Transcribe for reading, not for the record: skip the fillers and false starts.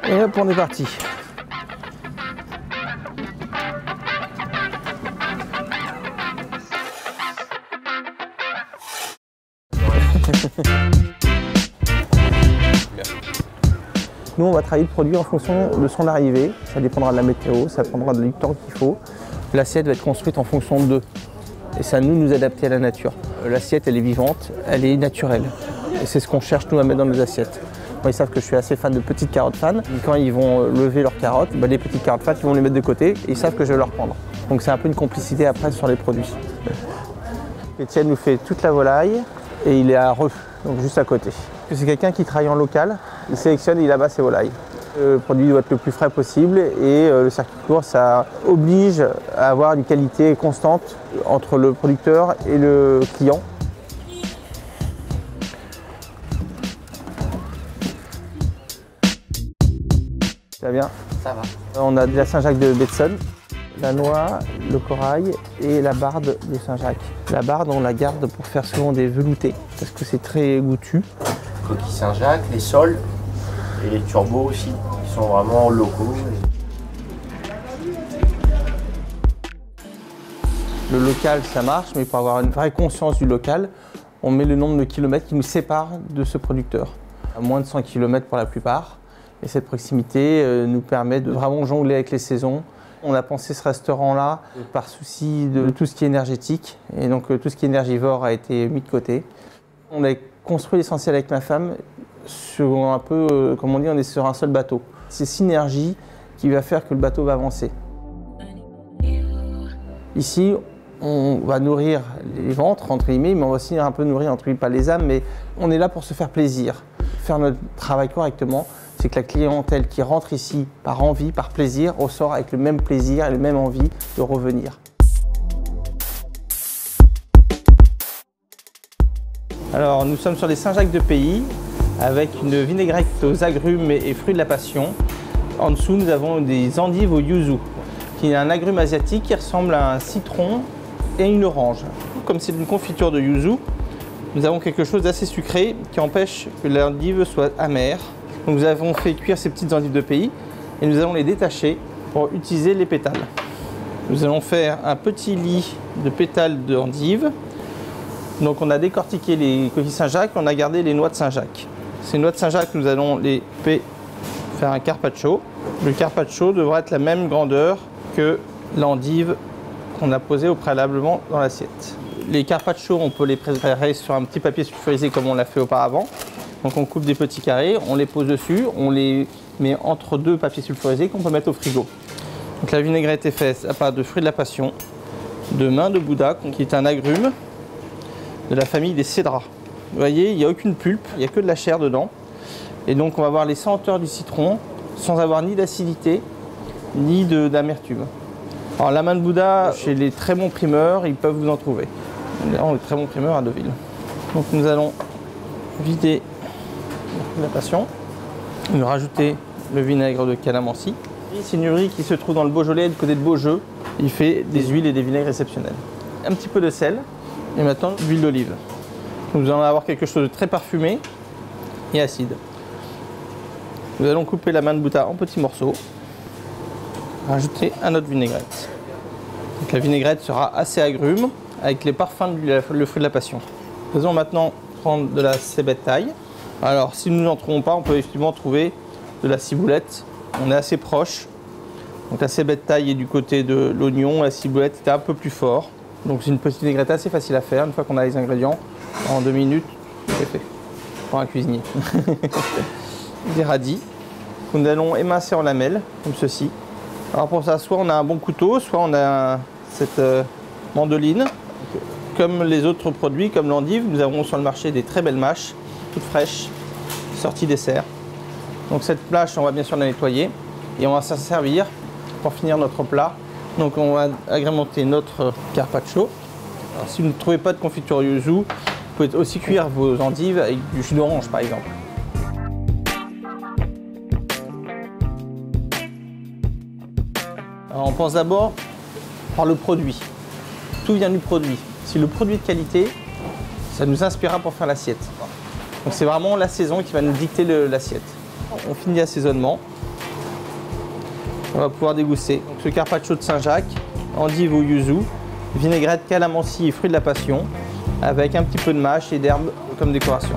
Et hop, on est parti. Nous, on va travailler le produit en fonction de son arrivée. Ça dépendra de la météo, ça dépendra du temps qu'il faut. L'assiette va être construite en fonction d'eux. Et ça nous adapter à la nature. L'assiette, elle est vivante, elle est naturelle. Et c'est ce qu'on cherche, nous, à mettre dans nos assiettes. Moi, ils savent que je suis assez fan de petites carottes fan. Quand ils vont lever leurs carottes, les petites carottes fan, ils vont les mettre de côté et ils savent que je vais leur prendre. Donc c'est un peu une complicité après sur les produits. Étienne nous fait toute la volaille et il est à Reux, donc juste à côté. C'est quelqu'un qui travaille en local, il sélectionne et il abat ses volailles. Le produit doit être le plus frais possible et le circuit court, ça oblige à avoir une qualité constante entre le producteur et le client. Ça va bien? Ça va. On a de la Saint-Jacques de Betson, la noix, le corail et la barde de Saint-Jacques. La barde, on la garde pour faire souvent des veloutés parce que c'est très goûtu. Coquille Saint-Jacques, les sols et les turbos aussi, qui sont vraiment locaux. Le local, ça marche, mais pour avoir une vraie conscience du local, on met le nombre de kilomètres qui nous séparent de ce producteur. À moins de 100 km pour la plupart. Et cette proximité nous permet de vraiment jongler avec les saisons. On a pensé ce restaurant-là par souci de tout ce qui est énergétique. Et donc tout ce qui est énergivore a été mis de côté. On a construit l'essentiel avec ma femme sur un peu, comme on dit, on est sur un seul bateau. C'est synergie qui va faire que le bateau va avancer. Ici, on va nourrir les ventres, entre guillemets, mais on va aussi un peu nourrir, entre guillemets, pas les âmes, mais on est là pour se faire plaisir. Faire notre travail correctement, c'est que la clientèle qui rentre ici par envie, par plaisir, ressort avec le même plaisir et la même envie de revenir. Alors, nous sommes sur les Saint-Jacques de Pays, avec une vinaigrette aux agrumes et fruits de la passion. En dessous, nous avons des endives au yuzu, qui est un agrume asiatique qui ressemble à un citron et une orange. Comme c'est une confiture de yuzu, nous avons quelque chose d'assez sucré qui empêche que l'endive soit amère. Donc nous avons fait cuire ces petites endives de Pays et nous allons les détacher pour utiliser les pétales. Nous allons faire un petit lit de pétales d'endives. Donc on a décortiqué les coquilles Saint-Jacques, on a gardé les noix de Saint-Jacques. Ces noix de Saint-Jacques, nous allons les faire un carpaccio. Le carpaccio devra être la même grandeur que l'endive qu'on a posée au préalablement dans l'assiette. Les carpaccio, on peut les préparer sur un petit papier sulfurisé comme on l'a fait auparavant. Donc on coupe des petits carrés, on les pose dessus, on les met entre deux papiers sulfurisés qu'on peut mettre au frigo. Donc la vinaigrette est faite à part de fruits de la passion, de main de Bouddha, qui est un agrume de la famille des cédras. Vous voyez, il n'y a aucune pulpe, il n'y a que de la chair dedans. Et donc on va avoir les senteurs du citron sans avoir ni d'acidité ni d'amertume. Alors la main de Bouddha, chez les très bons primeurs, ils peuvent vous en trouver. Là, on est très bons primeurs à Deauville. Donc nous allons vider la passion, nous rajouter le vinaigre de calamansi. C'est une huilerie qui se trouve dans le Beaujolais, du côté de Beaujeu. Il fait des huiles et des vinaigres exceptionnels. Un petit peu de sel et maintenant de l'huile d'olive. Nous allons avoir quelque chose de très parfumé et acide. Nous allons couper la main de Bouddha en petits morceaux. Rajouter un autre vinaigrette. Donc la vinaigrette sera assez agrume avec les parfums le fruit de la passion. Nous allons maintenant prendre de la cébette-taille. Alors si nous n'en trouvons pas, on peut effectivement trouver de la ciboulette. On est assez proche. Donc la cébette-taille est du côté de l'oignon, la ciboulette est un peu plus fort. Donc c'est une petite vinaigrette assez facile à faire. Une fois qu'on a les ingrédients, en 2 minutes, c'est fait. Pour un cuisinier. Des radis que nous allons émincer en lamelles, comme ceci. Alors pour ça, soit on a un bon couteau, soit on a cette mandoline. Comme les autres produits, comme l'endive, nous avons sur le marché des très belles mâches, toutes fraîches, sorties des serres. Donc cette mâche, on va bien sûr la nettoyer et on va s'en servir pour finir notre plat. Donc on va agrémenter notre carpaccio. Alors, si vous ne trouvez pas de confiture yuzu, vous pouvez aussi cuire vos endives avec du jus d'orange par exemple. Alors, on pense d'abord par le produit. Tout vient du produit. Si le produit est de qualité, ça nous inspirera pour faire l'assiette. Donc c'est vraiment la saison qui va nous dicter l'assiette. On finit l'assaisonnement. On va pouvoir déguster. Donc, ce carpaccio de Saint-Jacques, endive au yuzu, vinaigrette calamansi et fruits de la passion, avec un petit peu de mâche et d'herbe comme décoration.